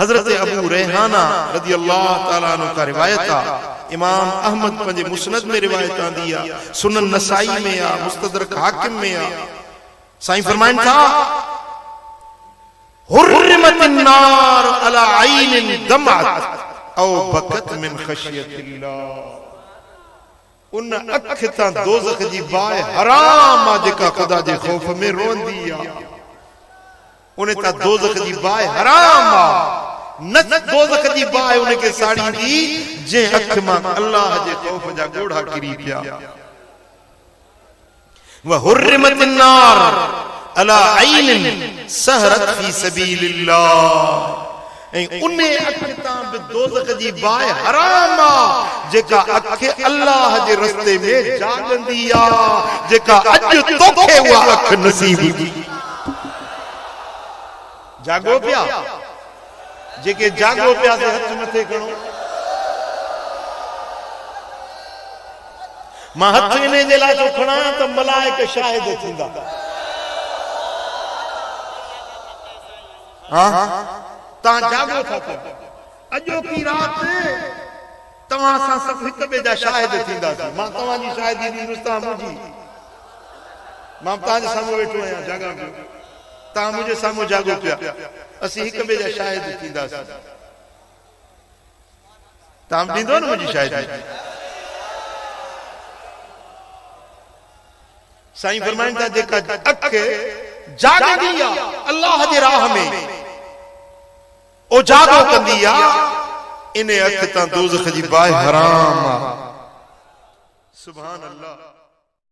हजरत अबू रेहाना रदी अल्लाह ताला अन्हु का रिवायत आ, इमाम अहमद पंजे मुस्नद में रिवायत आंदी आ, सुनन नसाई में आ, मुस्तदरक हाकिम में आ। साईं फरमाइन था हुर्रिमतिन नार अला आइनिन दमअत औ बकत मिन खशियतिल्लाह। उन अख ता दोज़ख जी बाय हराम आ जेका खुदा जे खौफ में रोंदी आ। उन्हें ता दोज़ख जी बाय हराम आ, न दोज़ख जी बाय उन्हें के साड़ी दी जे अख मां अल्लाह जे खौफ जा गोढ़ा किरी पिया। व हुर्रिमतिन नार अला आइनिन सहरत फी सबीलिल्लाह। उन्हें अख ता दोज़ख जी बाय हराम आ जेका अख अल्लाह जे रस्ते में जागंदी आ, जेका अज तोखे हुआ अख नसीब दी। जागो पिया जेके जागो पिया से हथ मथे करो। मां हथ इने जे लाइ थो खणा त मलाइक शाहिद थींदा। हां ता जागो था अजो की रात तवां सां सब हिक बे जा शाहिद थींदा। मां तवां जी शाहिदी दी रुस्ता मुजी मां तां जे सामने वेठो आया जागा ता मुझे सामो जागो पिया असी हिक बे जा शाहिद थींदा। तां दींदो न मुझी शाहिदी। साईं फरमाइन था जेका अख जागदी आ अल्लाह जे राह में ओ जागो कंदी आ, इने अख ता दोज़ख जी बाय हराम आ। सुभान अल्लाह।